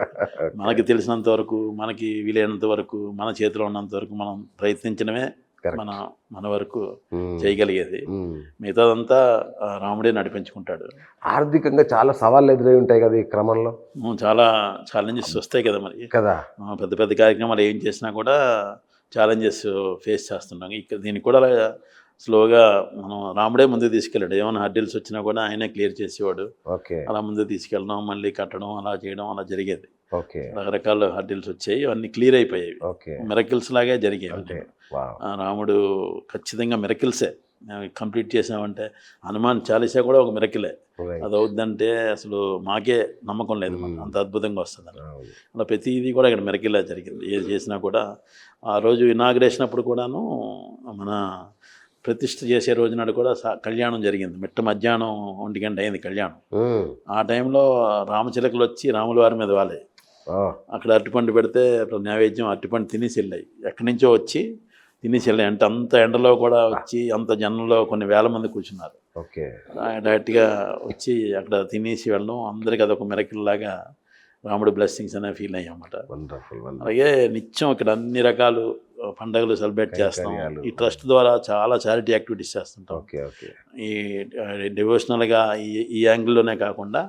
మనకి తెలిసినంత వరకు, మనకి వీలైనంత వరకు, మన చేతిలో ఉన్నంత వరకు మనం ప్రయత్నించడమే మన వరకు చేయగలిగేది. మిగతాదంతా రాముడే నడిపించుకుంటాడు. ఆర్థికంగా చాలా సవాళ్ళు ఎదురై ఉంటాయి కదా ఈ క్రమంలో? చాలా ఛాలెంజెస్ వస్తాయి కదా మరి కదా. పెద్ద పెద్ద కార్యక్రమాలు ఏం చేసినా కూడా ఛాలెంజెస్ ఫేస్ చేస్తుంటాం. ఇక్కడ దీనికి కూడా స్లోగా మనం రాముడే ముందుకు తీసుకెళ్ళాడు. ఏమైనా హర్డిల్స్ వచ్చినా కూడా ఆయనే క్లియర్ చేసేవాడు. అలా ముందుకు తీసుకెళ్ళడం, మళ్ళీ కట్టడం, అలా చేయడం అలా జరిగేది. రకరకాల హర్డిల్స్ వచ్చాయి, అవన్నీ క్లియర్ అయిపోయాయి. మిరకిల్స్ లాగే జరిగేవి. రాముడు ఖచ్చితంగా మిరకిల్సే కంప్లీట్ చేసామంటే. హనుమాన్ చాలీసా కూడా ఒక మిరకిలే. అది అవుద్దంటే అసలు మాకే నమ్మకం లేదు, అంత అద్భుతంగా వస్తుంది. అలా ప్రతిదీ కూడా ఇక్కడ మిరకిలే జరిగింది. ఏది చేసినా కూడా ఆ రోజు ఇనాగ్రేషన్ అప్పుడు కూడాను మన ప్రతిష్ఠ చేసే రోజు నాడు కూడా కళ్యాణం జరిగింది. మిట్ట మధ్యాహ్నం 1 గంట అయింది కళ్యాణం. ఆ టైంలో రామచిలకలు వచ్చి రాముల వారి మీద వాళ్ళే అక్కడ అరటిపండు పెడితే నైవేద్యం అరటిపండు తినేసి వెళ్ళాయి. ఎక్కడి నుంచో వచ్చి తినేసి వెళ్ళాయి. అంటే అంత ఎండలో కూడా వచ్చి అంత జనంలో కొన్ని వేల మంది కూర్చున్నారు. డైరెక్ట్గా వచ్చి అక్కడ తినేసి వెళ్ళడం అందరికి అదొక మిరకిల్ లాగా రాముడు బ్లెస్సింగ్స్ అనే ఫీల్ అయ్యామన్నమాట. అలాగే నిత్యం ఇక్కడ అన్ని రకాలు పండుగలు సెలబ్రేట్ చేస్తాం. ఈ ట్రస్ట్ ద్వారా చాలా చారిటీ యాక్టివిటీస్ చేస్తుంటాం. ఈ డివోషనల్గా ఈ యాంగిల్లోనే కాకుండా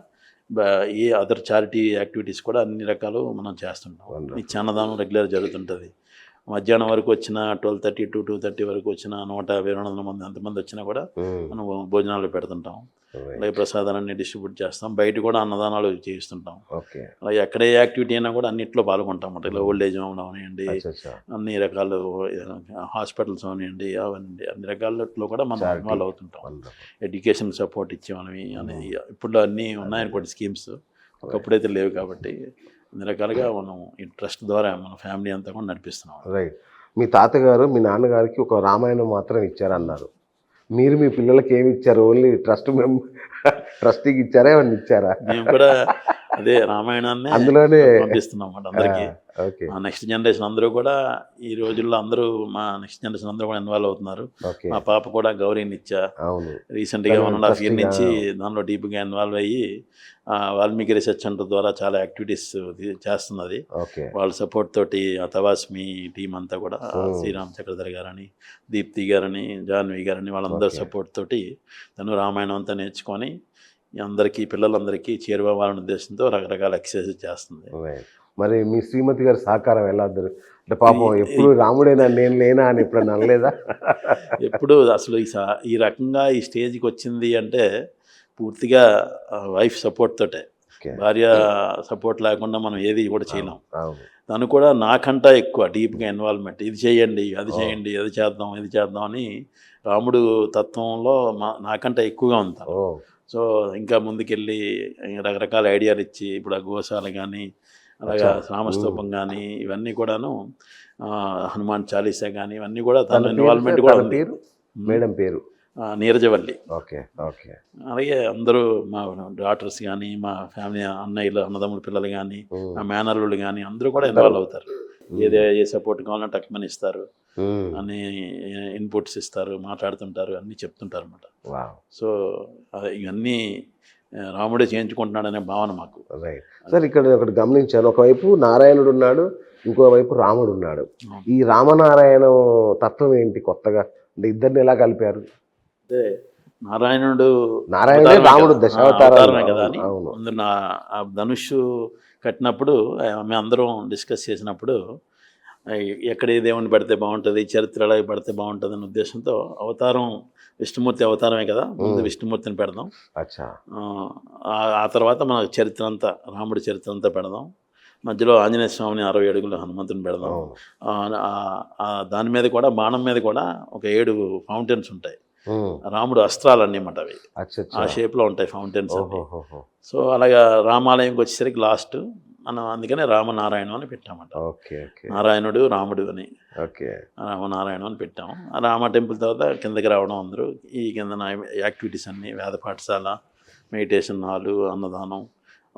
ఈ అదర్ చారిటీ యాక్టివిటీస్ కూడా అన్ని రకాలు మనం చేస్తుంటాం. ఈ అన్నదానం రెగ్యులర్ జరుగుతుంటుంది. మధ్యాహ్నం వరకు వచ్చిన 12:30 to 2:30 వరకు వచ్చిన 150-200 మంది అంతమంది వచ్చినా కూడా మనం భోజనాలు పెడుతుంటాం. అలాగే ప్రసాదాలన్నీ డిస్ట్రిబ్యూట్ చేస్తాం. బయట కూడా అన్నదానాలు చేయిస్తుంటాం. అలాగే ఎక్కడే యాక్టివిటీ అయినా కూడా అన్నింటిలో పాల్గొంటాం అన్నమాట. ఇలా ఓల్డ్ ఏజ్ హోమ్ అవనివ్వండి, అన్ని రకాలు హాస్పిటల్స్ అవనివ్వండి, అవన్నీ అన్ని రకాలలో కూడా మనం ఇన్వాల్వ్ అవుతుంటాం. ఎడ్యుకేషన్ సపోర్ట్ ఇచ్చేవని అనేది ఇప్పుడు అన్నీ ఉన్నాయనుకోండి స్కీమ్స్, ఒకప్పుడైతే లేవు. కాబట్టి అన్ని రకాలుగా మనం ఈ ట్రస్ట్ ద్వారా మన ఫ్యామిలీ అంతా కూడా నడిపిస్తున్నాం. రైట్. మీ తాతగారు మీ నాన్నగారికి ఒక రామాయణం మాత్రం ఇచ్చారన్నారు. మీరు మీ పిల్లలకి ఏమి ఇచ్చారు? ఓన్లీ ట్రస్టీకి ఇచ్చారా, ఏమన్నా ఇచ్చారా? మేము కూడా అదే రామాయణాన్ని అందులోనే పంపిస్తున్నాం అన్నమాట అందరికీ. మా నెక్స్ట్ జనరేషన్ అందరూ కూడా ఈ రోజుల్లో అందరూ మా నెక్స్ట్ జనరేషన్ అందరూ కూడా ఇన్వాల్వ్ అవుతున్నారు. మా పాప కూడా గౌరీని ఇచ్చా రీసెంట్గా 1.5 year నుంచి దానిలో డీప్గా ఇన్వాల్వ్ అయ్యి వాల్మీకి రీసెర్చ్ సెంటర్ ద్వారా చాలా యాక్టివిటీస్ చేస్తున్నది. వాళ్ళ సపోర్ట్ తోటి తవాస్మి టీం అంతా కూడా శ్రీరామ్ చక్రధర్ గారని, దీప్తి గారని, జాహ్నవి గారని వాళ్ళందరూ సపోర్ట్ తోటి తను రామాయణం అంతా నేర్చుకొని అందరికీ పిల్లలందరికీ చేరువవ్వాలనే ఉద్దేశంతో రకరకాల ఎక్సర్సైజ్ చేస్తుంది. మరి మీ శ్రీమతి గారి సహకారం ఎలా? అంటే పాపం ఎప్పుడు రాముడేనా నేను లేనా అని ఎప్పుడన్నా అనలేదా? ఎప్పుడు అసలు ఈ రకంగా ఈ స్టేజ్కి వచ్చింది అంటే పూర్తిగా వైఫ్ సపోర్ట్ తోటే. భార్య సపోర్ట్ లేకుండా మనం ఏది కూడా చేయలేం. తను కూడా నాకంటా ఎక్కువ డీప్గా ఇన్వాల్వ్మెంట్. ఇది చేయండి, అది చేయండి, అది చేద్దాం, ఇది చేద్దాం అని రాముడు తత్వంలో నాకంటా ఎక్కువగా ఉంటారు. సో ఇంకా ముందుకెళ్ళి రకరకాల ఐడియాలు ఇచ్చి ఇప్పుడు ఆ గోశాల కానీ, అలాగా రామస్తూపం కానీ, ఇవన్నీ కూడాను హనుమాన్ చాలీసా కానీ ఇవన్నీ కూడా తన ఇన్వాల్వ్మెంట్ కూడా ఉంది. మేడం పేరు నీరజవల్లి. అలాగే అందరూ మా డాటర్స్ కానీ, మా ఫ్యామిలీ అన్నయ్యలు, అన్నదమ్ముల పిల్లలు కానీ, మా మేనల్లుళ్ళు కానీ అందరూ కూడా ఇన్వాల్వ్ అవుతారు. ఏ సపోర్ట్ కావాలంటే టక్మని ఇస్తారు, అన్ని ఇన్పుట్స్ ఇస్తారు, మాట్లాడుతుంటారు, అన్నీ చెప్తుంటారు అన్నమాట. సో ఇవన్నీ రాముడే చేయించుకుంటున్నాడనే భావన మాకు. సార్ ఇక్కడ ఒకటి గమనించాను, ఒకవైపు నారాయణుడు ఉన్నాడు, ఇంకోవైపు రాముడు ఉన్నాడు. ఈ రామనారాయణ తత్వం ఏంటి కొత్తగా? అంటే ఇద్దరిని ఎలా కలిపారు? అంటే నారాయణుడు రాముడు దశావతారమే కదా అని ముందు ధనుషు కట్టినప్పుడు మేమందరం డిస్కస్ చేసినప్పుడు ఎక్కడ ఏ దేవుని పెడితే బాగుంటుంది, చరిత్రలో పెడితే బాగుంటుంది అనే ఉద్దేశంతో అవతారం విష్ణుమూర్తి అవతారమే కదా, ముందు విష్ణుమూర్తిని పెడదాం, ఆ తర్వాత మన చరిత్ర అంతా రాముడి చరిత్ర అంతా పెడదాం, మధ్యలో ఆంజనేయ స్వామిని 60 అడుగుల హనుమంతుని పెడదాం. దాని మీద కూడా బాణం మీద కూడా ఒక 7 ఫౌంటైన్స్ ఉంటాయి. రాముడు అస్త్రాలు అన్నమాట అవి ఆ షేప్లో ఉంటాయి ఫౌంటైన్స్. సో అలాగా రామాలయంకి వచ్చేసరికి లాస్ట్ అందుకనే రామనారాయణం అని పెట్టామట. ఓకే ఓకే నారాయణుడు రాముడు అని ఓకే రామనారాయణం అని పెట్టాము. ఆ రామ టెంపుల్ తర్వాత కిందకి రావడం అందరూ ఈ కింద యాక్టివిటీస్ అన్నీ వేద పాఠశాల, మెడిటేషన్ హాలు, అన్నదానం,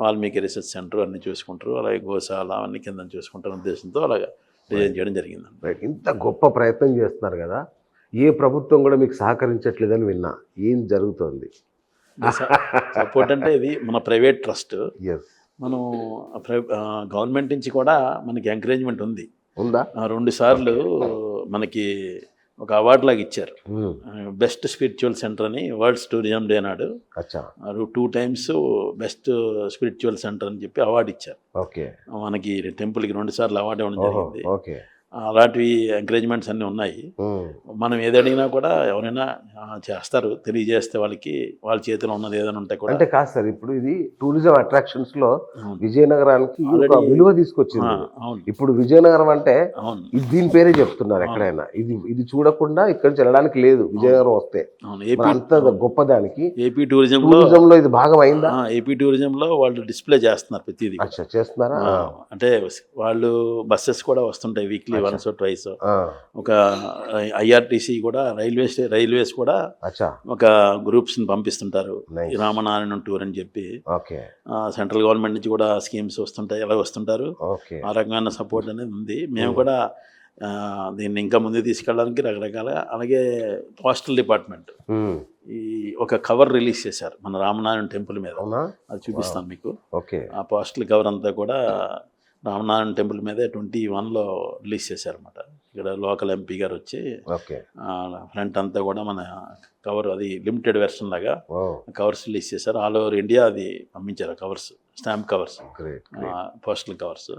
వాల్మీకి రీసెర్చ్ సెంటర్ అన్నీ చూసుకుంటారు. అలాగే గోశాల అవన్నీ కింద చూసుకుంటారు ఉద్దేశంతో అలాగా డిజైన్ చేయడం జరిగిందండి. రైట్. ఇంత గొప్ప ప్రయత్నం చేస్తున్నారు కదా, ఏ ప్రభుత్వం కూడా మీకు సహకరించట్లేదని విన్నా. ఏం జరుగుతోంది? సపోర్ట్ అంటే ఇది మన ప్రైవేట్ ట్రస్ట్. ఎస్. మనం గవర్నమెంట్ నుంచి కూడా మనకి ఎంకరేజ్మెంట్ ఉంది. ఉందా? 2 సార్లు మనకి ఒక అవార్డు లాగా ఇచ్చారు. బెస్ట్ స్పిరిచువల్ సెంటర్ అని వరల్డ్ టూరిజం డే నాడు 2 times బెస్ట్ స్పిరిచువల్ సెంటర్ అని చెప్పి అవార్డు ఇచ్చారు. ఓకే. మనకి టెంపుల్కి 2 సార్లు అవార్డు ఇవ్వడం జరిగింది. ఓకే. అలాంటివి ఎంకరేజ్మెంట్స్ అన్నీ ఉన్నాయి. మనం ఏది అడిగినా కూడా ఎవరైనా చేస్తారు, తెలియజేస్తే వాళ్ళకి వాళ్ళ చేతిలో ఉన్నది ఏదైనా ఉంటే కూడా. అంటే కాదు సార్, ఇప్పుడు ఇది టూరిజం అట్రాక్షన్స్ లో విజయనగరానికి ఒక విలువ తీసుకొచ్చింది. అవును. ఇప్పుడు విజయనగరం అంటే అవును ఇది దీని పేరే చెప్తున్నారు ఎక్కడైనా. ఇది చూడకుండా ఇక్కడ నుంచి వెళ్ళడానికి లేదు విజయనగరం వస్తే. అంత గొప్పదానికి ఏపీ టూరిజం లో ఇది భాగం అయిందా? ఏపీ టూరిజం లో వాళ్ళు డిస్ప్లే చేస్తున్నారు ప్రతిదీ. చేస్తున్నారా? అంటే వాళ్ళు బస్సెస్ కూడా వస్తుంటాయి వీక్లీ వన్స్ ట్వైస్. ఒక ఐఆర్టీసీ కూడా రైల్వేస్ కూడా ఒక గ్రూప్స్ ని పంపిస్తుంటారు, రామనారాయణ టూర్ అని చెప్పి. సెంట్రల్ గవర్నమెంట్ నుంచి కూడా స్కీమ్స్ వస్తుంటాయి, ఎలా వస్తుంటారు. ఆ రకమైన సపోర్ట్ అనేది ఉంది. మేము కూడా దీన్ని ఇంకా ముందుకు తీసుకెళ్ళడానికి రకరకాల, అలాగే పోస్టల్ డిపార్ట్మెంట్ ఈ ఒక కవర్ రిలీజ్ చేశారు మన రామనారాయణ టెంపుల్ మీద. అది చూపిస్తాను మీకు. ఆ పోస్టల్ కవర్ అంతా కూడా రామనారాయణ టెంపుల్ మీదే 2021లో రిలీజ్ చేశారన్నమాట. ఇక్కడ లోకల్ ఎంపీ గారు వచ్చి ఫ్రంట్ అంతా కూడా మన కవర్, అది లిమిటెడ్ వెర్షన్ లాగా కవర్స్ రిలీజ్ చేశారు. ఆల్ ఓవర్ ఇండియా అది పంపించారు covers, stamp covers, postal covers.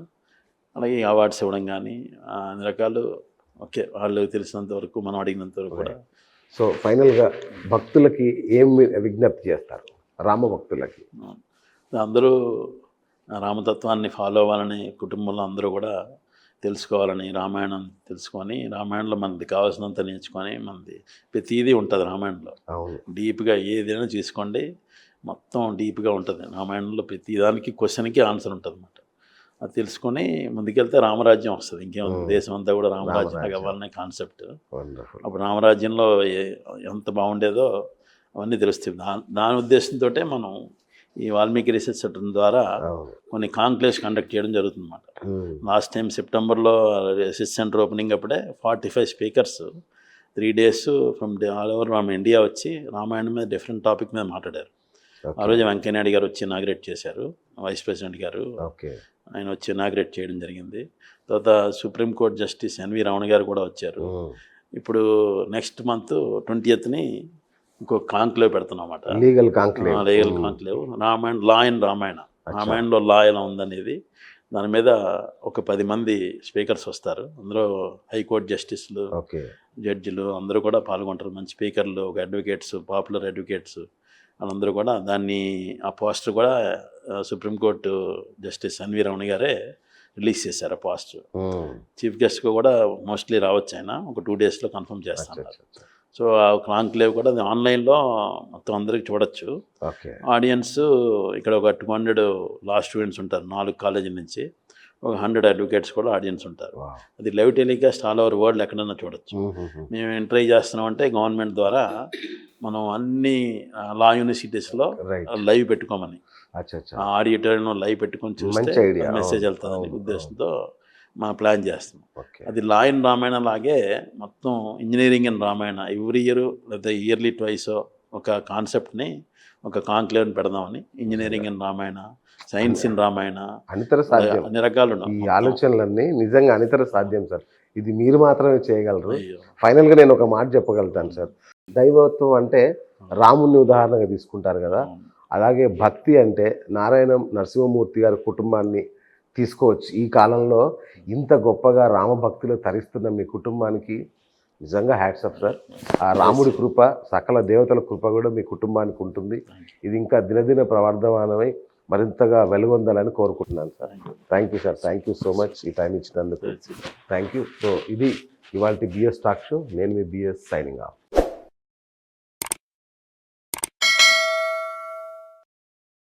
అలాగే అవార్డ్స్ ఇవ్వడం కానీ అన్ని రకాలు. ఓకే, వాళ్ళు తెలిసినంత వరకు, మనం అడిగినంత వరకు కూడా. సో ఫైనల్గా భక్తులకి ఏం విజ్ఞప్తి చేస్తారు? రామ భక్తులకి అందరూ రామతత్వాన్ని ఫాలో అవ్వాలని, కుటుంబంలో అందరూ కూడా తెలుసుకోవాలని, రామాయణం తెలుసుకొని, రామాయణంలో మనది కావాల్సినంత నేర్చుకొని, మనది ప్రతిదీ ఉంటుంది రామాయణంలో. డీప్గా ఏదైనా చూసుకోండి, మొత్తం డీప్గా ఉంటుంది రామాయణంలో. ప్రతి దానికి క్వశ్చన్కి ఆన్సర్ ఉంటుంది అన్నమాట. అది తెలుసుకొని ముందుకెళ్తే రామరాజ్యం వస్తుంది. ఇంకేముంది, దేశం అంతా కూడా రామరాజ్యం అవ్వాలనే కాన్సెప్ట్. అప్పుడు రామరాజ్యంలో ఎంత బాగుండేదో అవన్నీ తెలుస్తుంది. దాని ఉద్దేశంతో మనం ఈ వాల్మీకి రీసెర్చ్ సెంటర్ ద్వారా కొన్ని కాంక్లేవ్స్ కండక్ట్ చేయడం జరుగుతుంది అన్నమాట. లాస్ట్ టైం సెప్టెంబర్లో రీసెర్చ్ సెంటర్ ఓపెనింగ్ అప్పుడే 45 speakers 3 days from all over from India వచ్చి రామాయణం మీద డిఫరెంట్ టాపిక్ మీద మాట్లాడారు. ఆ రోజు వెంకయ్యనాయుడు గారు వచ్చి ఇనాగ్రేట్ చేశారు, వైస్ ప్రెసిడెంట్ గారు. ఆయన వచ్చి ఇనాగ్రేట్ చేయడం జరిగింది. తర్వాత సుప్రీంకోర్టు జస్టిస్ ఎన్వి రమణ గారు కూడా వచ్చారు. ఇప్పుడు నెక్స్ట్ మంత్ 20th ఇంకొక కాంక్లేవ్ పెడుతున్నాం అన్నమాట. Legal conclave Ramayana, law in Ramayana, రామాయణంలో లా ఎలా ఉందనేది. దాని మీద ఒక 10 మంది స్పీకర్స్ వస్తారు. అందులో హైకోర్టు జస్టిస్లు, జడ్జిలు అందరూ కూడా పాల్గొంటారు. మంచి స్పీకర్లు, ఒక అడ్వకేట్స్, పాపులర్ అడ్వకేట్స్, వాళ్ళందరూ కూడా దాన్ని, ఆ పోస్టర్ కూడా సుప్రీంకోర్టు జస్టిస్ ఎన్వి రమణ గారే రిలీజ్ చేశారు. ఆ పోస్టర్ చీఫ్ గెస్ట్గా కూడా మోస్ట్లీ రావచ్చు, ఆయన ఒక 2 daysలో కన్ఫర్మ్ చేస్తాను. సో ఆ కాంక్లేవ్ కూడా ఆన్లైన్లో మొత్తం అందరికి చూడొచ్చు. ఆడియన్స్ ఇక్కడ ఒక 200 లా స్టూడెంట్స్ ఉంటారు 4 కాలేజీల నుంచి. ఒక 100 అడ్వకేట్స్ కూడా ఆడియన్స్ ఉంటారు. అది live telecast all over world ఎక్కడైనా చూడొచ్చు. మేము ట్రై చేస్తున్నామంటే గవర్నమెంట్ ద్వారా మనం అన్ని లా యూనివర్సిటీస్లో లైవ్ పెట్టుకోమని, ఆడిటోరియంలో లైవ్ పెట్టుకొని చూస్తే మెసేజ్ వెళ్తుందని ఉద్దేశంతో మనం ప్లాన్ చేస్తున్నాం. అది లా ఇన్ రామాయణ లాగే మొత్తం engineering in Ramayana every year లేదా ఇయర్లీ ట్వైస్ ఒక కాన్సెప్ట్ని, ఒక కాంక్లేవ్ని పెడదామని. Engineering in Ramayana, science in Ramayana, అన్ని రకాలు. ఈ ఆలోచనలన్నీ నిజంగా అనితర సాధ్యం సార్. ఇది మీరు మాత్రమే చేయగలరు. ఫైనల్గా నేను ఒక మాట చెప్పగలుగుతాను సార్. దైవత్వం అంటే రాముని ఉదాహరణగా తీసుకుంటారు కదా, అలాగే భక్తి అంటే నారాయణం నరసింహమూర్తి గారి కుటుంబాన్ని తీసుకోవచ్చు. ఈ కాలంలో ఇంత గొప్పగా రామభక్తిలో తరిస్తున్న మీ కుటుంబానికి నిజంగా హ్యాట్స్ ఆఫ్ సార్. ఆ రాముడి కృప, సకల దేవతల కృప కూడా మీ కుటుంబానికి ఉంటుంది. ఇది ఇంకా దినదిన ప్రవర్ధమానమై మరింతగా వెలుగొందాలని కోరుకుంటున్నాను sir. Thank you sir, thank you so much ఈ టైం ఇచ్చినందుకు. Thank you. సో ఇది ఇవాళ బిఎస్ టాక్ షో. నేను మీ బిఎస్ సైనింగ్ ఆఫ్.